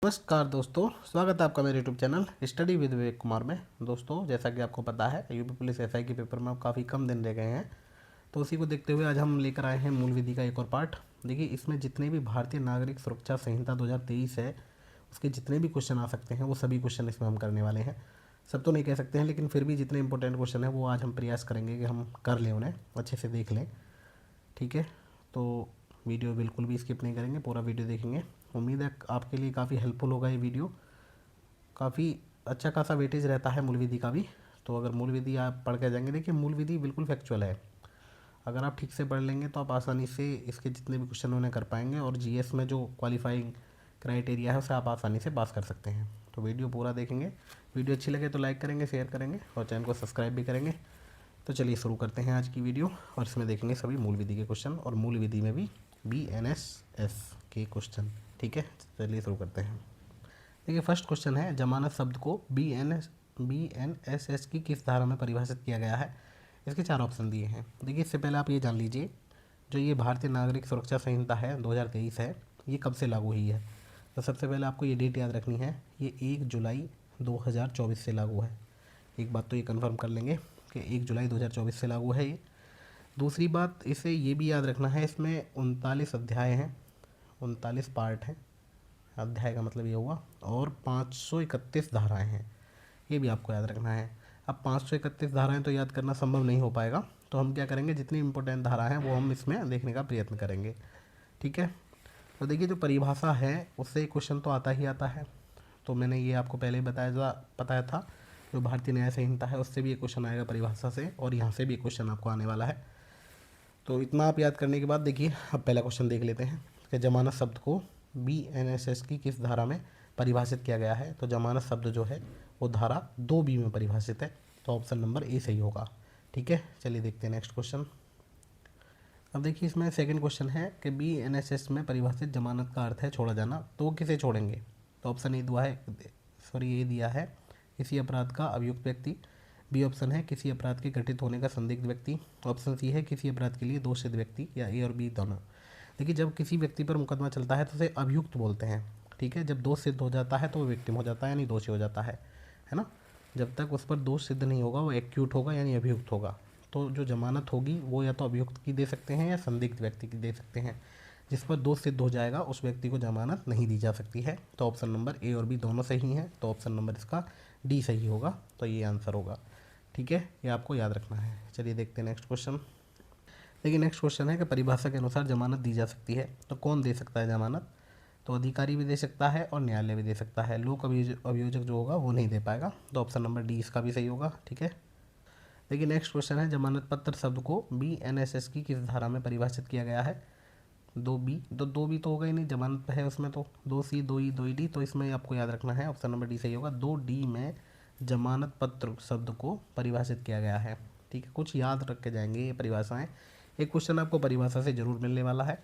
नमस्कार दोस्तों, स्वागत है आपका मेरे YouTube channel study with Vivek Kumar में। दोस्तों, जैसा कि आपको पता है यूपी पुलिस एसआई के पेपर में काफ़ी कम दिन रह गए हैं, तो उसी को देखते हुए आज हम लेकर आए हैं मूल विधि का एक और पार्ट। देखिए, इसमें जितने भी भारतीय नागरिक सुरक्षा संहिता 2023 है उसके जितने भी क्वेश्चन आ सकते हैं वो सभी क्वेश्चन इसमें हम करने वाले हैं। सब तो नहीं कह सकते हैं, लेकिन फिर भी जितने इंपॉर्टेंट क्वेश्चन हैं वो आज हम प्रयास करेंगे कि हम कर लें, उन्हें अच्छे से देख लें। ठीक है, तो वीडियो बिल्कुल भी स्किप नहीं करेंगे, पूरा वीडियो देखेंगे। उम्मीद है आपके लिए काफ़ी हेल्पफुल होगा ये वीडियो। काफ़ी अच्छा खासा वेटेज रहता है मूल विधि का भी, तो अगर मूल विधि आप पढ़ के जाएंगे, देखिए मूल विधि बिल्कुल फैक्चुअल है। अगर आप ठीक से पढ़ लेंगे तो आप आसानी से इसके जितने भी क्वेश्चन उन्हें कर पाएंगे, और जीएस में जो क्वालिफाइंग क्राइटेरिया है उसे आप आसानी से पास कर सकते हैं। तो वीडियो पूरा देखेंगे। वीडियो अच्छी लगे तो लाइक करेंगे, शेयर करेंगे और चैनल को सब्सक्राइब भी करेंगे। तो चलिए शुरू करते हैं आज की वीडियो, और इसमें देखेंगे सभी मूल विधि के क्वेश्चन, और मूल विधि में भी BNSS के क्वेश्चन। ठीक है, चलिए शुरू करते हैं। देखिए, फर्स्ट क्वेश्चन है, जमानत शब्द को BNSS की किस धारा में परिभाषित किया गया है। इसके 4 ऑप्शन दिए हैं। देखिए, इससे पहले आप ये जान लीजिए, जो ये भारतीय नागरिक सुरक्षा संहिता है 2023 है, ये कब से लागू हुई है। तो सबसे पहले आपको ये डेट याद रखनी है, ये 1 जुलाई 2024 से लागू है। एक बात तो ये कन्फर्म कर लेंगे कि 1 जुलाई 2024 से लागू है ये। दूसरी बात, इसे ये भी याद रखना है, इसमें 39 अध्याय हैं, 39 पार्ट हैं, अध्याय का मतलब ये हुआ, और 531 धाराएं हैं, ये भी आपको याद रखना है। अब 531 धाराएं तो याद करना संभव नहीं हो पाएगा, तो हम क्या करेंगे, जितनी इंपॉर्टेंट धारा हैं वो हम इसमें देखने का प्रयत्न करेंगे। ठीक है, तो देखिए, जो परिभाषा है उससे क्वेश्चन तो आता ही आता है, तो मैंने ये आपको पहले ही बताया था, जो भारतीय न्याय संहिता है उससे भी ये क्वेश्चन आएगा परिभाषा से, और यहाँ से भी क्वेश्चन आपको आने वाला है। तो इतना आप याद करने के बाद देखिए, अब पहला क्वेश्चन देख लेते हैं कि जमानत शब्द को BNSS की किस धारा में परिभाषित किया गया है। तो जमानत शब्द जो है वो धारा 2B में परिभाषित है, तो ऑप्शन नंबर ए सही होगा। ठीक है, चलिए देखते हैं नेक्स्ट क्वेश्चन। अब देखिए, इसमें सेकंड क्वेश्चन है कि BNSS में परिभाषित जमानत का अर्थ है छोड़ा जाना, तो वो किसे छोड़ेंगे। तो ऑप्शन ए दिया है किसी अपराध का अभियुक्त व्यक्ति। बी ऑप्शन है किसी अपराध के घटित होने का संदिग्ध व्यक्ति। ऑप्शन सी है किसी अपराध के लिए दोषित व्यक्ति, या ए और बी दोनों। देखिए, जब किसी व्यक्ति पर मुकदमा चलता है तो उसे अभियुक्त बोलते हैं। ठीक है, जब दोष सिद्ध हो जाता है तो वो विक्टिम हो जाता है, यानी दोषी हो जाता है ना। जब तक उस पर दोष सिद्ध नहीं होगा वो एक्यूट होगा, यानी अभियुक्त होगा। तो जो जमानत होगी वो या तो अभियुक्त की दे सकते हैं या संदिग्ध व्यक्ति की दे सकते हैं। जिस पर दोष सिद्ध हो जाएगा उस व्यक्ति को जमानत नहीं दी जा सकती है। तो ऑप्शन नंबर ए और बी दोनों सही हैं, तो ऑप्शन नंबर इसका डी सही होगा, तो ये आंसर होगा। ठीक है, ये आपको याद रखना है। चलिए देखते हैं नेक्स्ट क्वेश्चन। देखिए, नेक्स्ट क्वेश्चन है कि परिभाषा के अनुसार जमानत दी जा सकती है, तो कौन दे सकता है जमानत। तो अधिकारी भी दे सकता है और न्यायालय भी दे सकता है, लोक अभियोजक जो होगा वो नहीं दे पाएगा, तो ऑप्शन नंबर डी इसका भी सही होगा। ठीक है, देखिए नेक्स्ट क्वेश्चन है, जमानत पत्र शब्द को BNSS की किस धारा में परिभाषित किया गया है। 2B तो होगा ही नहीं, जमानत है उसमें, तो 2C 2E 2D, तो इसमें आपको याद रखना है ऑप्शन नंबर डी सही होगा। 2D में जमानत पत्र शब्द को परिभाषित किया गया है। ठीक है, कुछ याद रख के जाएंगे ये परिभाषाएं। एक क्वेश्चन आपको परिभाषा से जरूर मिलने वाला है।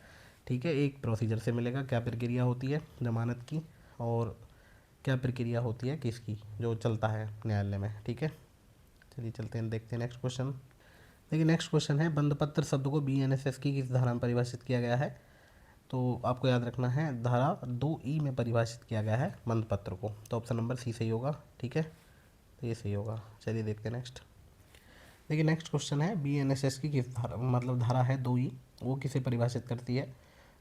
ठीक है, एक प्रोसीजर से मिलेगा, क्या प्रक्रिया होती है जमानत की, और क्या प्रक्रिया होती है किसकी, जो चलता है न्यायालय में। ठीक है, चलिए चलते हैं, देखते हैं नेक्स्ट क्वेश्चन। देखिए, नेक्स्ट क्वेश्चन है, बंधपत्र शब्द को BNSS की किस धारा में परिभाषित किया गया है। तो आपको याद रखना है, धारा 2E में परिभाषित किया गया है बंधपत्र को, तो ऑप्शन नंबर सी सही होगा। ठीक है, तो ये सही होगा। चलिए देखते हैं नेक्स्ट। देखिए, नेक्स्ट क्वेश्चन है, BNSS की किस धारा, मतलब धारा है 2E, वो किसे परिभाषित करती है।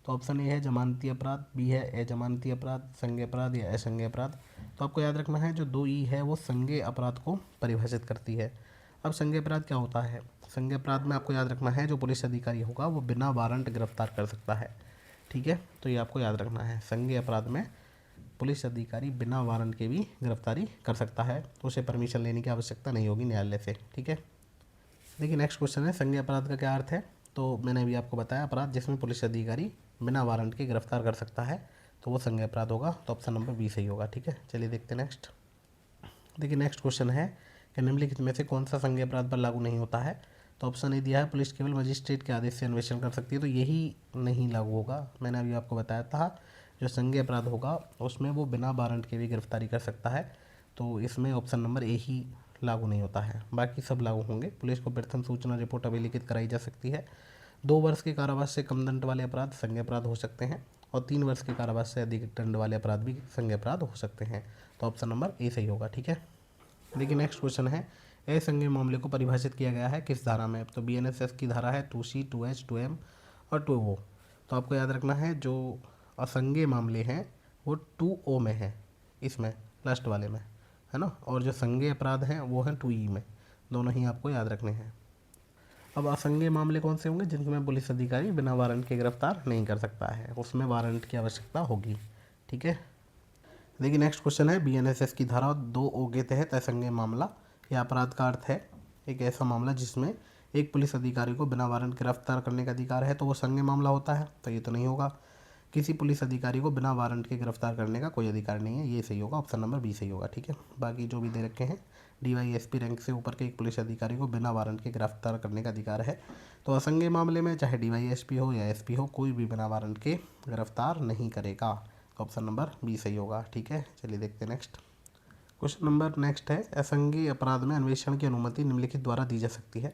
तो ऑप्शन ए है जमानती अपराध, बी है अजमानती अपराध, संज्ञेय अपराध या असंज्ञेय अपराध। तो आपको याद रखना है, जो 2E है वो संज्ञेय अपराध को परिभाषित करती है। अब संज्ञेय अपराध क्या होता है। संज्ञेय अपराध में आपको याद रखना है, जो पुलिस अधिकारी होगा वो बिना वारंट गिरफ्तार कर सकता है। ठीक है, तो ये आपको याद रखना है, संज्ञेय अपराध में पुलिस अधिकारी बिना वारंट के भी गिरफ्तारी कर सकता है, तो उसे परमिशन लेने की आवश्यकता नहीं होगी न्यायालय से। ठीक है, देखिए नेक्स्ट क्वेश्चन है, संज्ञेय अपराध का क्या अर्थ है। तो मैंने अभी आपको बताया, अपराध जिसमें पुलिस अधिकारी बिना वारंट के गिरफ्तार कर सकता है, तो वो संज्ञेय अपराध होगा, तो ऑप्शन नंबर बी सही होगा। ठीक है, चलिए देखते हैं नेक्स्ट। देखिए, नेक्स्ट क्वेश्चन है कि निम्नलिखित में से कौन सा संज्ञेय अपराध पर लागू नहीं होता है। तो ऑप्शन ए दिया है, पुलिस केवल मजिस्ट्रेट के आदेश से अन्वेषण कर सकती है, तो यही नहीं लागू होगा। मैंने अभी आपको बताया था, जो संज्ञेय अपराध होगा उसमें वो बिना वारंट के भी गिरफ्तारी कर सकता है, तो इसमें ऑप्शन नंबर ए ही लागू नहीं होता है, बाकी सब लागू होंगे। पुलिस को प्रथम सूचना रिपोर्ट अभिलिखित कराई जा सकती है। 2 वर्ष के कारावास से कम दंड वाले अपराध संज्ञेय अपराध हो सकते हैं, और 3 वर्ष के कारावास से अधिक दंड वाले अपराध भी संज्ञेय अपराध हो सकते हैं। तो ऑप्शन नंबर ए सही होगा। ठीक है, देखिए नेक्स्ट क्वेश्चन है, असंज्ञेय मामले को परिभाषित किया गया है किस धारा में? तो BNSS की धारा है 2C, 2H, 2M और 2O। तो आपको याद रखना है जो असंज्ञेय मामले हैं वो 2O में है, इसमें लास्ट वाले में, है ना, और जो संज्ञेय अपराध हैं वो हैं 2E में। दोनों ही आपको याद रखने हैं। अब असंज्ञेय मामले कौन से होंगे? जिनमें पुलिस अधिकारी बिना वारंट के गिरफ्तार नहीं कर सकता है, उसमें वारंट की आवश्यकता होगी। ठीक है, देखिए नेक्स्ट क्वेश्चन है, BNSS की धारा 2O के तहत असंज्ञेय मामला या अपराध का अर्थ है एक ऐसा मामला जिसमें एक पुलिस अधिकारी को बिना वारंट गिरफ्तार करने का अधिकार है, तो वो संज्ञेय मामला होता है। तो ये तो नहीं होगा, किसी पुलिस अधिकारी को बिना वारंट के गिरफ्तार करने का कोई अधिकार नहीं है, ये सही होगा, ऑप्शन नंबर बी सही होगा। ठीक है, बाकी जो भी दे रखे हैं, DYSP रैंक से ऊपर के एक पुलिस अधिकारी को बिना वारंट के गिरफ्तार करने का अधिकार है। तो असंज्ञेय मामले में चाहे DYSP हो या SP हो, कोई भी बिना वारंट के गिरफ्तार नहीं करेगा। ऑप्शन नंबर बी सही होगा। ठीक है, चलिए देखते हैं नेक्स्ट क्वेश्चन नंबर। नेक्स्ट है, असंज्ञेय अपराध में अन्वेषण की अनुमति निम्नलिखित द्वारा दी जा सकती है,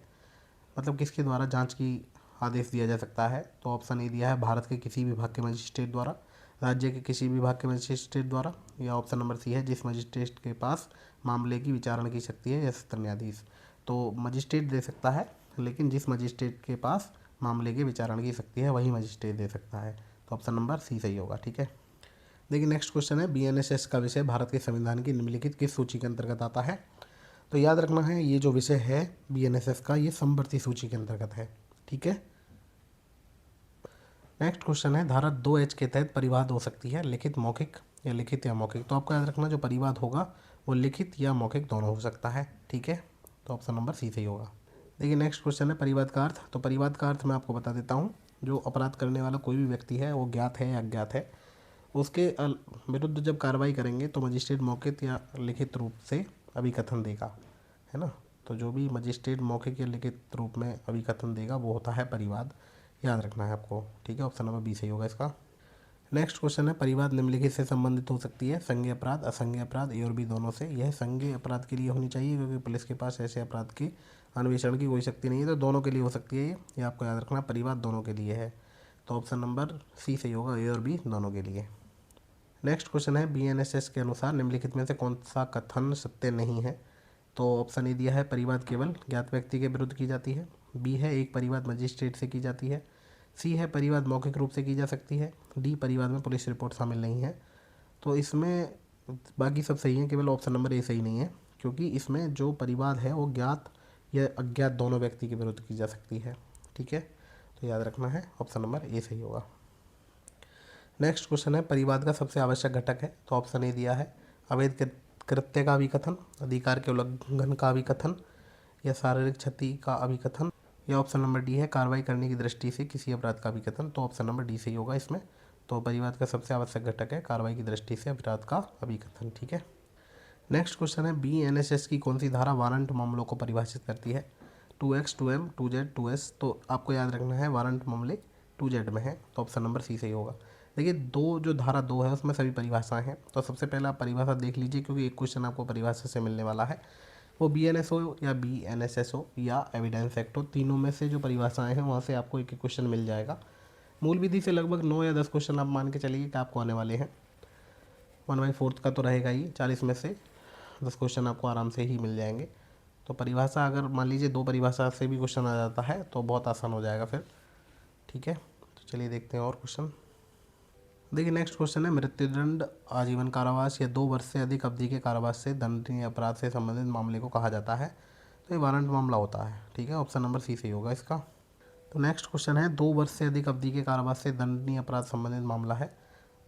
मतलब किसके द्वारा जांच की आदेश दिया जा सकता है? तो ऑप्शन ए दिया है भारत के किसी विभाग के मजिस्ट्रेट द्वारा, राज्य के किसी विभाग के मजिस्ट्रेट द्वारा, या ऑप्शन नंबर सी है जिस मजिस्ट्रेट के पास मामले की विचारण की शक्ति है या सत्र न्यायाधीश। तो मजिस्ट्रेट दे सकता है, लेकिन जिस मजिस्ट्रेट के पास मामले के विचारण की शक्ति है वही मजिस्ट्रेट दे सकता है। तो ऑप्शन नंबर सी सही होगा। ठीक है, देखिए नेक्स्ट क्वेश्चन है, BNSS का विषय भारत के संविधान की निम्नलिखित किस सूची के अंतर्गत आता है? तो याद रखना है ये जो विषय है BNSS का, ये समवर्ती सूची के अंतर्गत है। ठीक है, नेक्स्ट क्वेश्चन है, धारा 2H के तहत परिवाद हो सकती है लिखित, मौखिक या लिखित या मौखिक? तो आपको याद रखना जो परिवाद होगा वो लिखित या मौखिक दोनों हो सकता है। ठीक है, तो ऑप्शन नंबर सी सही होगा। देखिए नेक्स्ट क्वेश्चन है, परिवाद का अर्थ। तो परिवाद का अर्थ मैं आपको बता देता हूँ, जो अपराध करने वाला कोई भी व्यक्ति है वो ज्ञात है या अज्ञात है, उसके विरुद्ध जब कार्रवाई करेंगे तो मजिस्ट्रेट मौखिक या लिखित रूप से अभिकथन देगा, है ना। तो जो भी मजिस्ट्रेट मौखिक या लिखित रूप में अभिकथन देगा वो होता है परिवाद, याद रखना है आपको। ठीक है, ऑप्शन नंबर बी सही होगा इसका। नेक्स्ट क्वेश्चन है, परिवाद निम्नलिखित से संबंधित हो सकती है, संज्ञेय अपराध, असंज्ञेय अपराध, ए और बी दोनों से। यह संज्ञेय अपराध के लिए होनी चाहिए क्योंकि पुलिस के पास ऐसे अपराध के अन्वेषण की कोई शक्ति नहीं है, तो दोनों के लिए हो सकती है ये आपको याद रखना, परिवाद दोनों के लिए है। तो ऑप्शन नंबर सी सही होगा, ए और बी दोनों के लिए। नेक्स्ट क्वेश्चन है, BNSS के अनुसार निम्नलिखित में से कौन सा कथन सत्य नहीं है? तो ऑप्शन ए दिया है परिवाद केवल ज्ञात व्यक्ति के विरुद्ध की जाती है, बी है एक परिवाद मजिस्ट्रेट से की जाती है, सी है परिवाद मौखिक रूप से की जा सकती है, डी परिवाद में पुलिस रिपोर्ट शामिल नहीं है। तो इसमें बाकी सब सही है, केवल ऑप्शन नंबर ए सही नहीं है, क्योंकि इसमें जो परिवाद है वो ज्ञात या अज्ञात दोनों व्यक्ति के विरुद्ध की जा सकती है। ठीक है, तो याद रखना है ऑप्शन नंबर ए सही होगा। नेक्स्ट क्वेश्चन है, परिवाद का सबसे आवश्यक घटक है। तो ऑप्शन ए दिया है अवैध कृत्य का अभिकथन, अधिकार के उल्लंघन का अभिकथन, या शारीरिक क्षति का अभिकथन, या ऑप्शन नंबर डी है कार्रवाई करने की दृष्टि से किसी अपराध का अभिकथन। तो ऑप्शन नंबर डी सही होगा इसमें। तो परिवाद का सबसे आवश्यक घटक है कार्रवाई की दृष्टि से अपराध का अभिकथन। ठीक है, नेक्स्ट क्वेश्चन है, BNSS की कौन सी धारा वारंट मामलों को परिभाषित करती है? 2X, 2M, 2Z, 2S। तो आपको याद रखना है वारंट मामले 2Z में है, तो ऑप्शन नंबर सी सही होगा। देखिए जो धारा 2 है उसमें सभी परिभाषाएं हैं, तो सबसे पहले आप परिभाषा देख लीजिए क्योंकि एक क्वेश्चन आपको परिभाषा से मिलने वाला है। वो BNS हो या BNSS हो या एविडेंस एक्ट हो, तीनों में से जो परिभाषाएं हैं वहाँ से आपको एक एक क्वेश्चन मिल जाएगा। मूल विधि से लगभग 9 या 10 क्वेश्चन आप मान के चलिए कि आपको आने वाले हैं। 1/4 का तो रहेगा ही, 40 में से 10 क्वेश्चन आपको आराम से ही मिल जाएंगे। तो परिभाषा अगर मान लीजिए 2 परिभाषा से भी क्वेश्चन आ जाता है तो बहुत आसान हो जाएगा फिर। ठीक है, तो चलिए देखते हैं और क्वेश्चन। देखिए नेक्स्ट क्वेश्चन है, मृत्युदंड, आजीवन कारावास या 2 वर्ष से अधिक अवधि के कारावास से दंडनीय अपराध से संबंधित मामले को कहा जाता है? तो ये वारंट मामला होता है। ठीक है, ऑप्शन नंबर सी सही होगा इसका। तो नेक्स्ट क्वेश्चन है, 2 वर्ष से अधिक अवधि के कारावास से दंडनीय अपराध संबंधित मामला है,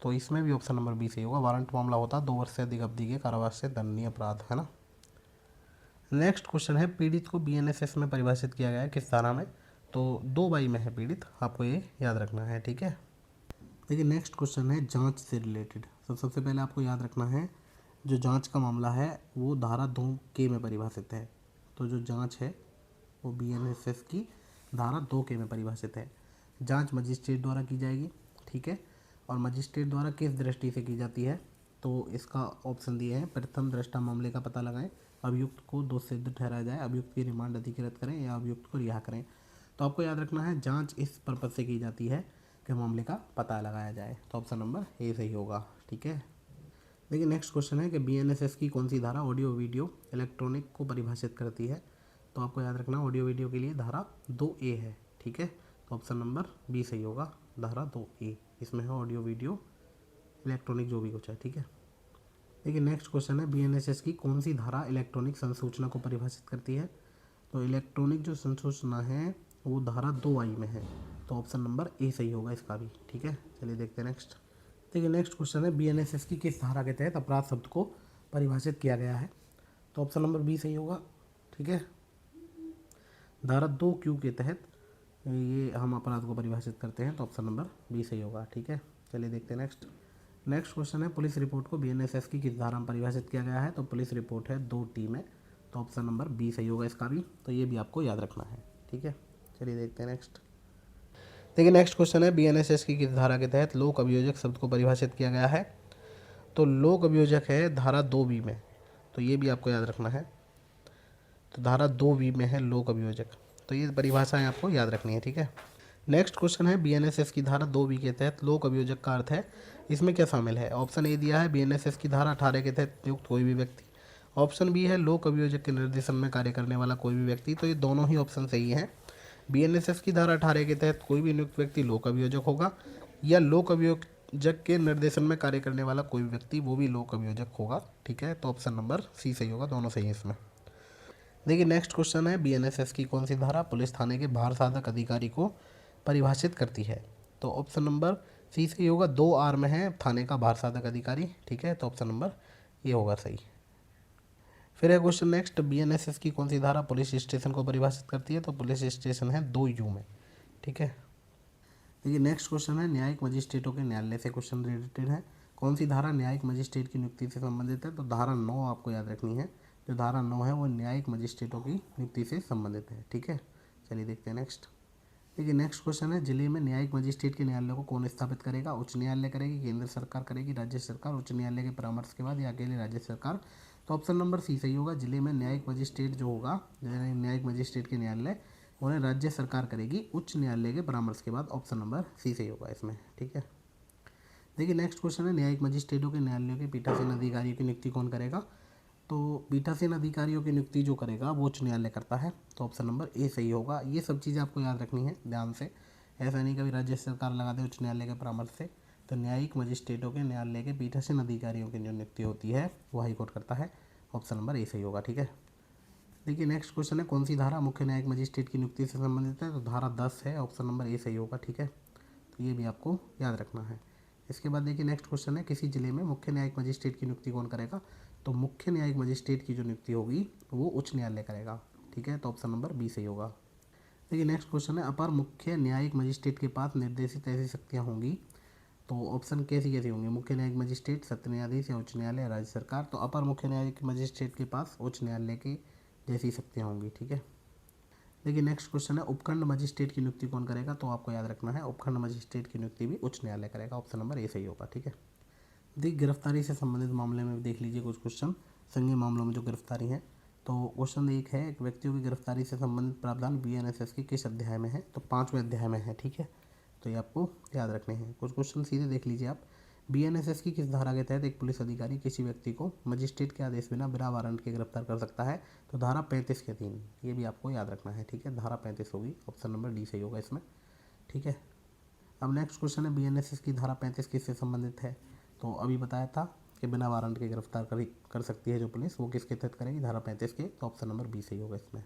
तो इसमें भी ऑप्शन नंबर बी सही होगा, वारंट मामला होता है 2 वर्ष से अधिक अवधि के कारावास से दंडनीय अपराध, है ना। नेक्स्ट क्वेश्चन है, पीड़ित को BNSS में परिभाषित किया गया है किस धारा में? तो 2 में है पीड़ित, आपको ये याद रखना है। ठीक है, देखिए नेक्स्ट क्वेश्चन है जांच से रिलेटेड। तो सबसे पहले आपको याद रखना है जो जांच का मामला है वो धारा 2K में परिभाषित है। तो जो जांच है वो BNSS की धारा 2K में परिभाषित है। जांच मजिस्ट्रेट द्वारा की जाएगी। ठीक है, और मजिस्ट्रेट द्वारा किस दृष्टि से की जाती है? तो इसका ऑप्शन दिए हैं, प्रथम दृष्टा मामले का पता लगाएं, अभियुक्त को दोषसिद्ध ठहराया जाए, अभियुक्त की रिमांड अधिकृत करें या अभियुक्त को रिहा करें। तो आपको याद रखना है जांच इस पर्पज से की जाती है के मामले का पता लगाया जाए। तो ऑप्शन नंबर ए सही होगा। ठीक है, देखिए नेक्स्ट क्वेश्चन है कि बीएनएसएस की कौन सी धारा ऑडियो वीडियो इलेक्ट्रॉनिक को परिभाषित करती है। तो आपको याद रखना ऑडियो वीडियो के लिए धारा 2A है। ठीक है, तो ऑप्शन नंबर बी सही होगा, धारा 2A इसमें है ऑडियो वीडियो इलेक्ट्रॉनिक जो भी कुछ है। ठीक है, देखिए नेक्स्ट क्वेश्चन है बीएनएसएस की कौन सी धारा इलेक्ट्रॉनिक संसूचना को परिभाषित करती है। तो इलेक्ट्रॉनिक जो संसूचना है वो धारा 2I में है। तो ऑप्शन नंबर ए सही होगा इसका भी। ठीक है, चलिए देखते हैं नेक्स्ट। देखिए नेक्स्ट क्वेश्चन है बीएनएसएस की किस धारा के तहत अपराध शब्द को परिभाषित किया गया है। तो ऑप्शन नंबर बी सही होगा। ठीक है, धारा 2Q के तहत ये हम अपराध को परिभाषित करते हैं। तो ऑप्शन नंबर बी सही होगा। ठीक है, चलिए देखते हैं नेक्स्ट। नेक्स्ट क्वेश्चन है पुलिस रिपोर्ट को बीएनएसएस की किस धारा में परिभाषित किया गया है। तो पुलिस रिपोर्ट है 2T में। तो ऑप्शन नंबर बी सही होगा इसका भी। तो ये भी आपको याद रखना है। ठीक है, चलिए देखते हैं नेक्स्ट। देखिए नेक्स्ट क्वेश्चन है बीएनएसएस की किस धारा के तहत लोक अभियोजक शब्द को परिभाषित किया गया है। तो लोक अभियोजक है धारा 2B में। तो ये भी आपको याद रखना है। तो धारा 2B में है लोक अभियोजक। तो ये परिभाषाएं आपको याद रखनी है। ठीक है, नेक्स्ट क्वेश्चन है बीएनएसएस की धारा 2B के तहत लोक अभियोजक का अर्थ है, इसमें क्या शामिल है। ऑप्शन ए दिया है बीएनएसएस की धारा 18 के तहत नियुक्त कोई भी व्यक्ति। ऑप्शन बी है लोक अभियोजक के निर्देशन में कार्य करने वाला कोई भी व्यक्ति। तो ये दोनों ही ऑप्शन सही हैं। बीएनएसएस की धारा 18 के तहत कोई भी नियुक्त व्यक्ति लोक अभियोजक होगा, या लोक अभियोजक के निर्देशन में कार्य करने वाला कोई भी व्यक्ति वो भी लोक अभियोजक होगा। ठीक है, तो ऑप्शन नंबर सी सही होगा, दोनों सही है इसमें। देखिए नेक्स्ट क्वेश्चन है बीएनएसएस की कौन सी धारा पुलिस थाने के भार साधक अधिकारी को परिभाषित करती है। तो ऑप्शन नंबर सी सही होगा, 2R में है थाने का भार साधक अधिकारी। ठीक है, तो ऑप्शन नंबर ये होगा सही। फिर है क्वेश्चन नेक्स्ट, बीएनएसएस की कौन सी धारा पुलिस स्टेशन को परिभाषित करती है। तो पुलिस स्टेशन है 2U में। ठीक है, देखिए नेक्स्ट क्वेश्चन है न्यायिक मजिस्ट्रेटों के न्यायालय से क्वेश्चन रिलेटेड है। कौन सी धारा न्यायिक मजिस्ट्रेट की नियुक्ति से संबंधित है। तो धारा 9 आपको याद रखनी है। जो धारा 9 है वो न्यायिक मजिस्ट्रेटों की नियुक्ति से संबंधित है। ठीक है, चलिए देखते हैं नेक्स्ट। देखिए नेक्स्ट क्वेश्चन है जिले में न्यायिक मजिस्ट्रेट के न्यायालय को कौन स्थापित करेगा। उच्च न्यायालय करेगी, केंद्र सरकार करेगी, राज्य सरकार उच्च न्यायालय के परामर्श के बाद, या अकेले राज्य सरकार। तो ऑप्शन नंबर सी सही होगा। जिले में न्यायिक मजिस्ट्रेट जो होगा, न्यायिक मजिस्ट्रेट के न्यायालय उन्हें राज्य सरकार करेगी उच्च न्यायालय के परामर्श के बाद। ऑप्शन नंबर सी सही होगा इसमें। ठीक है, देखिए नेक्स्ट क्वेश्चन है न्यायिक मजिस्ट्रेटों के न्यायालयों के पीठासीन अधिकारियों की नियुक्ति कौन करेगा। तो पीठासीन अधिकारियों की नियुक्ति जो करेगा वो उच्च न्यायालय करता है। तो ऑप्शन नंबर ए सही होगा। ये सब चीज़ें आपको याद रखनी है ध्यान से, ऐसा नहीं कभी राज्य सरकार लगा दे उच्च न्यायालय के परामर्श से। तो न्यायिक मजिस्ट्रेटों के न्यायालय के पीठासीन अधिकारियों की जो नियुक्ति होती है वो हाईकोर्ट करता है। ऑप्शन नंबर ए सही होगा। ठीक है, देखिए नेक्स्ट क्वेश्चन है कौन सी धारा मुख्य न्यायिक मजिस्ट्रेट की नियुक्ति से संबंधित है। तो धारा 10 है। ऑप्शन नंबर ए सही होगा। ठीक है, तो ये भी आपको याद रखना है। इसके बाद देखिए नेक्स्ट क्वेश्चन है किसी जिले में मुख्य न्यायिक मजिस्ट्रेट की नियुक्ति कौन करेगा। तो मुख्य न्यायिक मजिस्ट्रेट की जो नियुक्ति होगी वो उच्च न्यायालय करेगा। ठीक है, तो ऑप्शन नंबर बी सही होगा। देखिए नेक्स्ट क्वेश्चन है अपर मुख्य न्यायिक मजिस्ट्रेट के पास निर्देशित ऐसी शक्तियाँ होंगी। तो ऑप्शन कैसी कैसी होंगी, मुख्य न्यायिक मजिस्ट्रेट, सत्र न्यायाधीश, या उच्च न्यायालय, राज्य सरकार। तो अपर मुख्य न्यायिक मजिस्ट्रेट के पास उच्च न्यायालय की जैसी शक्तियाँ होंगी। ठीक है, देखिए नेक्स्ट क्वेश्चन है उपखंड मजिस्ट्रेट की नियुक्ति कौन करेगा। तो आपको याद रखना है उपखंड मजिस्ट्रेट की नियुक्ति भी उच्च न्यायालय करेगा। ऑप्शन नंबर ए सही होगा। ठीक है, देखिए गिरफ्तारी से संबंधित मामले में देख लीजिए कुछ क्वेश्चन संघीय मामलों में जो गिरफ्तारी है। तो क्वेश्चन एक है एक व्यक्तियों की गिरफ्तारी से संबंधित प्रावधान बीएनएसएस के किस अध्याय में है। तो 5वें अध्याय में है। ठीक है, तो ये आपको याद रखने हैं। कुछ क्वेश्चन सीधे देख लीजिए आप। बीएनएसएस की किस धारा के तहत एक पुलिस अधिकारी किसी व्यक्ति को मजिस्ट्रेट के आदेश बिना वारंट के गिरफ्तार कर सकता है। तो धारा 35 के 3, ये भी आपको याद रखना है। ठीक है, धारा 35 होगी। ऑप्शन नंबर डी सही होगा इसमें। ठीक है, अब नेक्स्ट क्वेश्चन है बीएनएसएस की धारा 35 किससे संबंधित है। तो अभी बताया था कि बिना वारंट के गिरफ्तार कर सकती है जो पुलिस, वो किसके तहत करेगी, धारा 35 के। तो ऑप्शन नंबर बी सही होगा इसमें।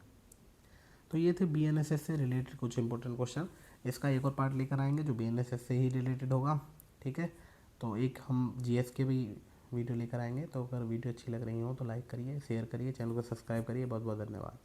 तो ये थे बीएनएसएस से रिलेटेड कुछ इंपॉर्टेंट क्वेश्चन। इसका एक और पार्ट लेकर आएंगे जो बीएनएसएस से ही रिलेटेड होगा। ठीक है, तो एक हम जीएस के भी वीडियो लेकर आएंगे। तो अगर वीडियो अच्छी लग रही हो तो लाइक करिए, शेयर करिए, चैनल को सब्सक्राइब करिए। बहुत बहुत धन्यवाद।